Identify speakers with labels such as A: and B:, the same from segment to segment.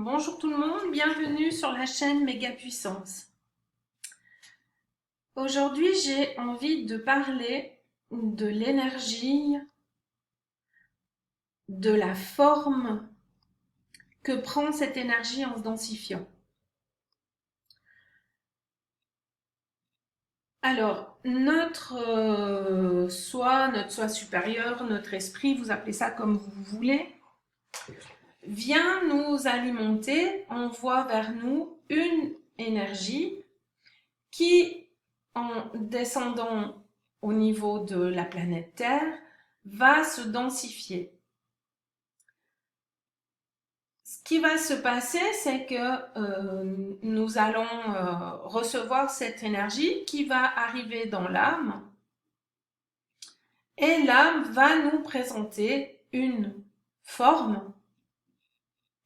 A: Bonjour tout le monde, bienvenue sur la chaîne Méga Puissance. Aujourd'hui, j'ai envie de parler de l'énergie, de la forme que prend cette énergie en se densifiant. Alors, notre soi supérieur, notre esprit, vous appelez ça comme vous voulez, vient nous alimenter, envoie vers nous une énergie qui, en descendant au niveau de la planète Terre, va se densifier. Ce qui va se passer, c'est que nous allons recevoir cette énergie qui va arriver dans l'âme et l'âme va nous présenter une forme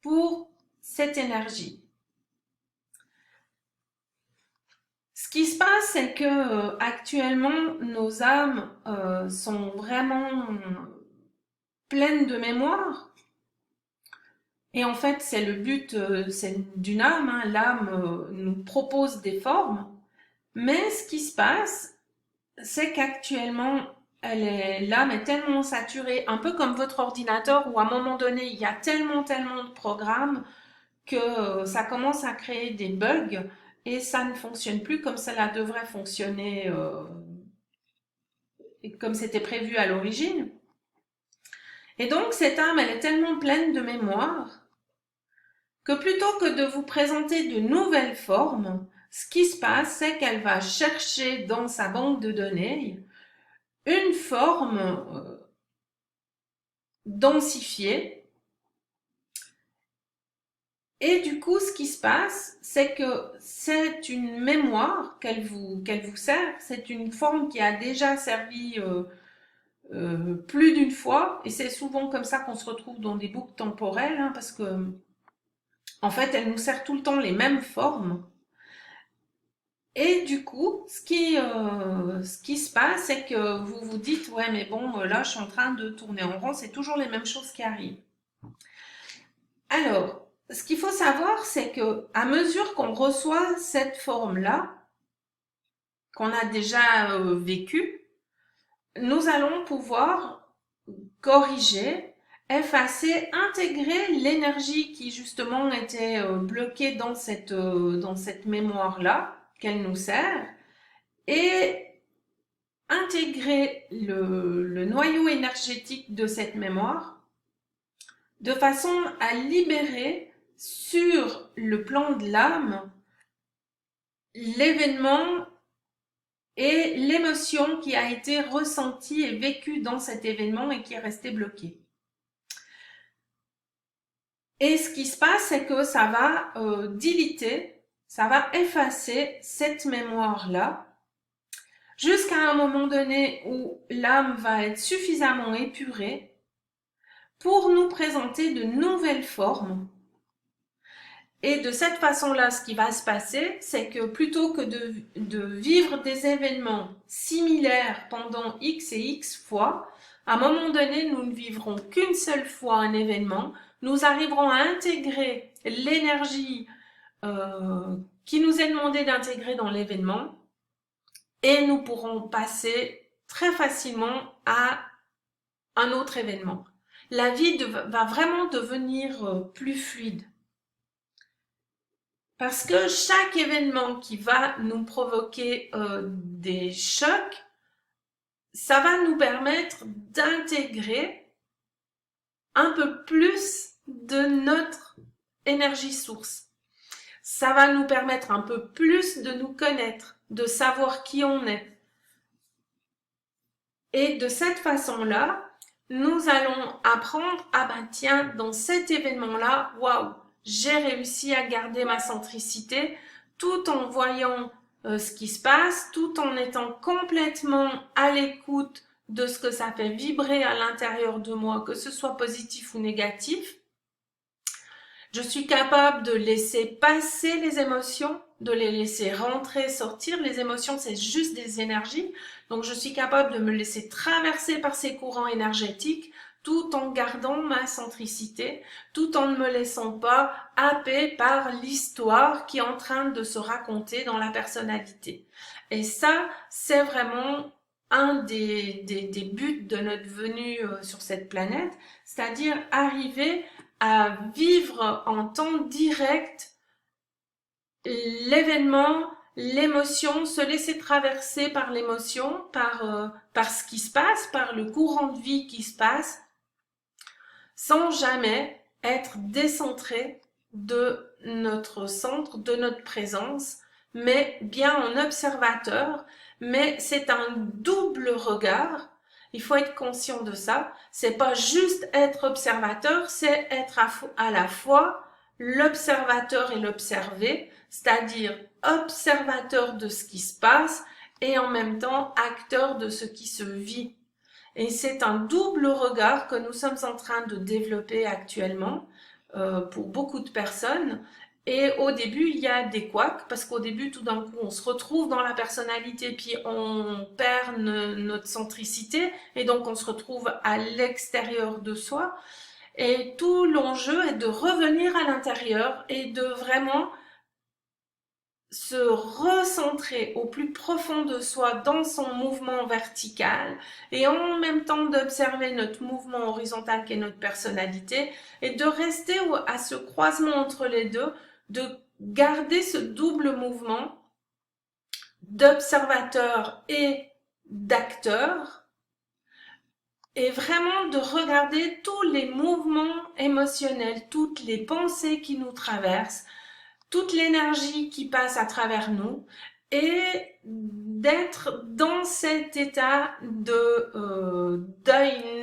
A: pour cette énergie. Ce qui se passe, c'est que actuellement, nos âmes sont vraiment pleines de mémoire. Et en fait, c'est le but d'une âme. Hein. L'âme nous propose des formes. Mais ce qui se passe, c'est qu'actuellement, l'âme est tellement saturée, un peu comme votre ordinateur, où à un moment donné, il y a tellement de programmes que ça commence à créer des bugs et ça ne fonctionne plus comme cela devrait fonctionner et comme c'était prévu à l'origine. Et donc, cette âme, elle est tellement pleine de mémoire que plutôt que de vous présenter de nouvelles formes, ce qui se passe, c'est qu'elle va chercher dans sa banque de données une forme densifiée. Et du coup, ce qui se passe, c'est que c'est une mémoire qu'elle vous sert. C'est une forme qui a déjà servi plus d'une fois. Et c'est souvent comme ça qu'on se retrouve dans des boucles temporelles, hein, parce que en fait, elle nous sert tout le temps les mêmes formes. Et du coup, ce qui se passe, c'est que vous vous dites, ouais, mais bon, là, je suis en train de tourner en rond, c'est toujours les mêmes choses qui arrivent. Alors, ce qu'il faut savoir, c'est que à mesure qu'on reçoit cette forme-là, qu'on a déjà vécue, nous allons pouvoir corriger, effacer, intégrer l'énergie qui justement était bloquée dans cette mémoire-là, qu'elle nous sert, et intégrer le noyau énergétique de cette mémoire de façon à libérer sur le plan de l'âme l'événement et l'émotion qui a été ressentie et vécue dans cet événement et qui est resté bloqué. Et ce qui se passe, c'est que ça va diliter, ça va effacer cette mémoire-là jusqu'à un moment donné où l'âme va être suffisamment épurée pour nous présenter de nouvelles formes. Et de cette façon-là, ce qui va se passer, c'est que plutôt que de vivre des événements similaires pendant X et X fois, à un moment donné, nous ne vivrons qu'une seule fois un événement, nous arriverons à intégrer l'énergie qui nous est demandée d'intégrer dans l'événement et nous pourrons passer très facilement à un autre événement. La vie va vraiment devenir plus fluide. Parce que chaque événement qui va nous provoquer des chocs, ça va nous permettre d'intégrer un peu plus de notre énergie source. Ça va nous permettre un peu plus de nous connaître, de savoir qui on est. Et de cette façon-là, nous allons apprendre, ah ben tiens, dans cet événement-là, waouh, j'ai réussi à garder ma centricité tout en voyant ce qui se passe, tout en étant complètement à l'écoute de ce que ça fait vibrer à l'intérieur de moi, que ce soit positif ou négatif. Je suis capable de laisser passer les émotions, de les laisser rentrer, sortir. Les émotions, c'est juste des énergies. Donc, je suis capable de me laisser traverser par ces courants énergétiques tout en gardant ma centricité, tout en ne me laissant pas happer par l'histoire qui est en train de se raconter dans la personnalité. Et ça, c'est vraiment un des buts de notre venue sur cette planète, c'est-à-dire arriver à vivre en temps direct l'événement, l'émotion, se laisser traverser par l'émotion, par ce qui se passe, par le courant de vie qui se passe, sans jamais être décentré de notre centre, de notre présence, mais bien en observateur. Mais c'est un double regard. Il faut être conscient de ça. C'est pas juste être observateur, c'est être à la fois l'observateur et l'observé, c'est-à-dire observateur de ce qui se passe et en même temps acteur de ce qui se vit. Et c'est un double regard que nous sommes en train de développer actuellement pour beaucoup de personnes. Et au début, il y a des couacs, parce qu'au début, tout d'un coup, on se retrouve dans la personnalité, puis on perd notre centricité, et donc on se retrouve à l'extérieur de soi. Et tout l'enjeu est de revenir à l'intérieur et de vraiment se recentrer au plus profond de soi dans son mouvement vertical et en même temps d'observer notre mouvement horizontal qui est notre personnalité et de rester à ce croisement entre les deux, de garder ce double mouvement d'observateur et d'acteur et vraiment de regarder tous les mouvements émotionnels, toutes les pensées qui nous traversent, toute l'énergie qui passe à travers nous et d'être dans cet état d'œil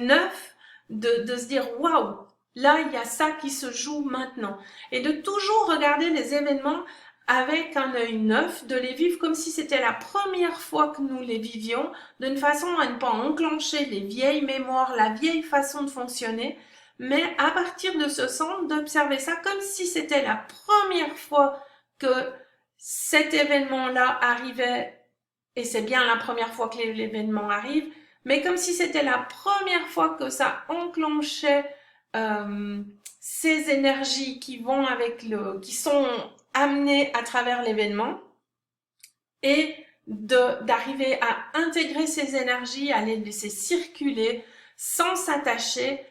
A: neuf, de se dire waouh, là il y a ça qui se joue maintenant et de toujours regarder les événements avec un œil neuf, de les vivre comme si c'était la première fois que nous les vivions, d'une façon à ne pas enclencher les vieilles mémoires, la vieille façon de fonctionner, mais à partir de ce centre, d'observer ça comme si c'était la première fois que cet événement-là arrivait, et c'est bien la première fois que l'événement arrive, mais comme si c'était la première fois que ça enclenchait ces énergies qui vont qui sont amenées à travers l'événement, et d'arriver à intégrer ces énergies, à les laisser circuler sans s'attacher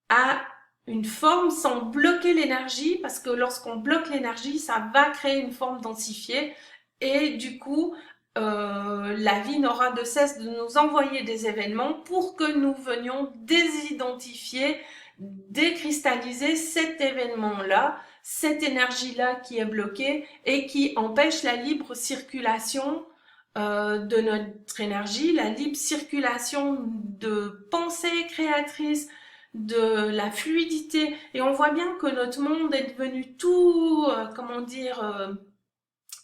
A: à une forme, sans bloquer l'énergie, parce que lorsqu'on bloque l'énergie, ça va créer une forme densifiée et du coup, la vie n'aura de cesse de nous envoyer des événements pour que nous venions désidentifier, décristalliser cet événement-là, cette énergie-là qui est bloquée et qui empêche la libre circulation de notre énergie, la libre circulation de pensées créatrices, de la fluidité. Et on voit bien que notre monde est devenu tout, comment dire,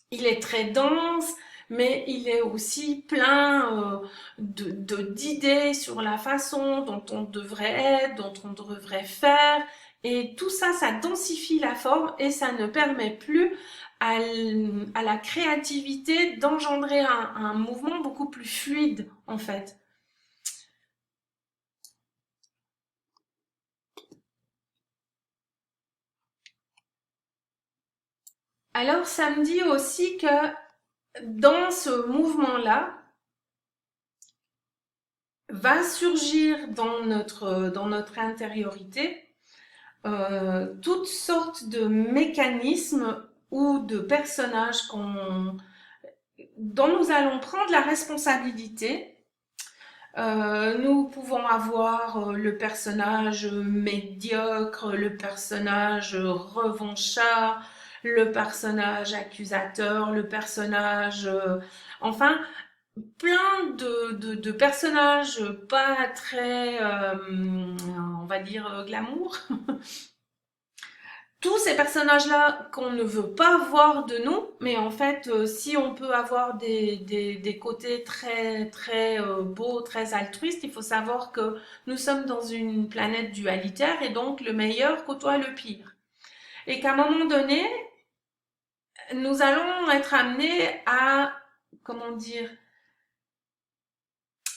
A: il est très dense, mais il est aussi plein d'idées sur la façon dont on devrait être, dont on devrait faire. Et tout ça, ça densifie la forme et ça ne permet plus à la créativité d'engendrer un mouvement beaucoup plus fluide, en fait. Alors, ça me dit aussi que dans ce mouvement-là, va surgir dans notre intériorité toutes sortes de mécanismes ou de personnages dont nous allons prendre la responsabilité. Nous pouvons avoir le personnage médiocre, le personnage revanchard, le personnage accusateur, le personnage... enfin, plein de personnages pas très, on va dire, glamour. Tous ces personnages-là qu'on ne veut pas voir de nous, mais en fait, si on peut avoir des côtés très, très beaux, très altruistes, il faut savoir que nous sommes dans une planète dualitaire et donc le meilleur côtoie le pire. Et qu'à un moment donné, nous allons être amenés à, comment dire,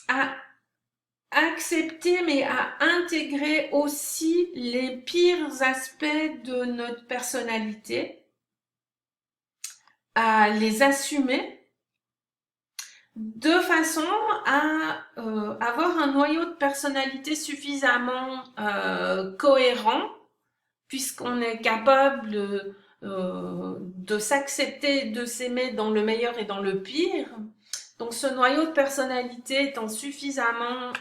A: à accepter, mais à intégrer aussi les pires aspects de notre personnalité, à les assumer de façon à avoir un noyau de personnalité suffisamment cohérent, puisqu'on est capable de s'accepter, de s'aimer dans le meilleur et dans le pire. Donc ce noyau de personnalité étant suffisamment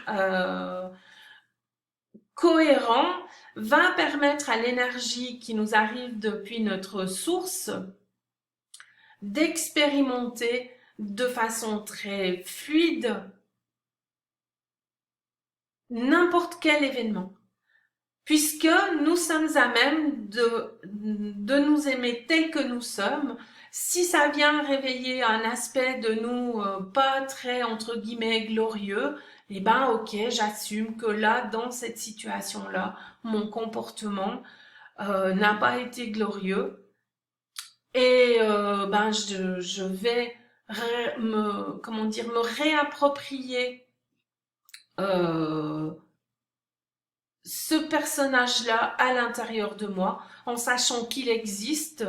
A: cohérent, va permettre à l'énergie qui nous arrive depuis notre source d'expérimenter de façon très fluide n'importe quel événement, puisque nous sommes à même de nous aimer tels que nous sommes. Si ça vient réveiller un aspect de nous pas très, entre guillemets, glorieux, eh ben ok, j'assume que là, dans cette situation-là, mon comportement n'a pas été glorieux. Et ben je vais me réapproprier euh, ce personnage-là à l'intérieur de moi en sachant qu'il existe,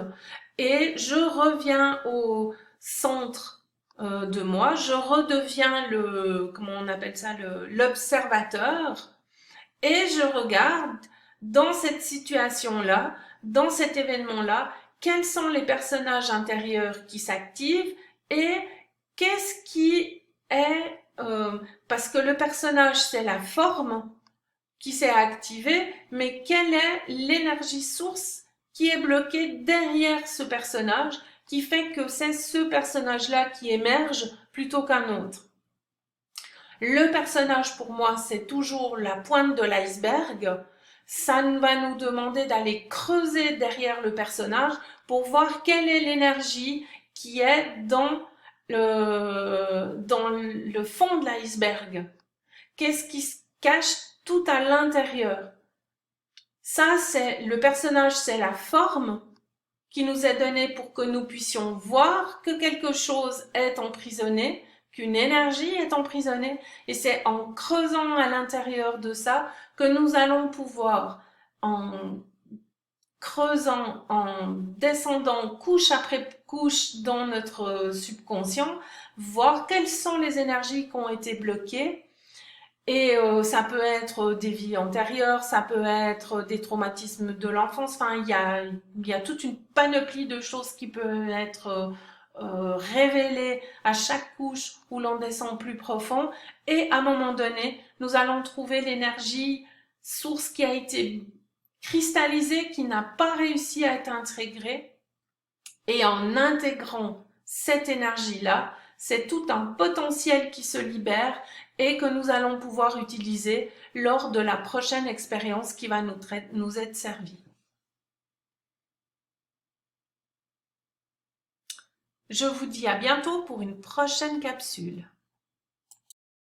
A: et je reviens au centre de moi, je redeviens comment on appelle ça, l'observateur, et je regarde dans cette situation-là, dans cet événement-là, quels sont les personnages intérieurs qui s'activent et qu'est-ce qui est... parce que le personnage, c'est la forme qui s'est activée, mais quelle est l'énergie source qui est bloquée derrière ce personnage, qui fait que c'est ce personnage-là qui émerge plutôt qu'un autre. Le personnage, pour moi, c'est toujours la pointe de l'iceberg. Ça va nous demander d'aller creuser derrière le personnage pour voir quelle est l'énergie qui est dans le fond de l'iceberg. Qu'est-ce qui se cache tout à l'intérieur? Ça, c'est le personnage, c'est la forme qui nous est donnée pour que nous puissions voir que quelque chose est emprisonné, qu'une énergie est emprisonnée, et c'est en creusant à l'intérieur de ça que nous allons pouvoir, en creusant, en descendant couche après couche dans notre subconscient, voir quelles sont les énergies qui ont été bloquées. Et ça peut être des vies antérieures, ça peut être des traumatismes de l'enfance. Enfin, il y a toute une panoplie de choses qui peuvent être révélées à chaque couche où l'on descend plus profond. Et à un moment donné, nous allons trouver l'énergie source qui a été cristallisée, qui n'a pas réussi à être intégrée. Et en intégrant cette énergie-là, c'est tout un potentiel qui se libère et que nous allons pouvoir utiliser lors de la prochaine expérience qui va nous être servie. Je vous dis à bientôt pour une prochaine capsule.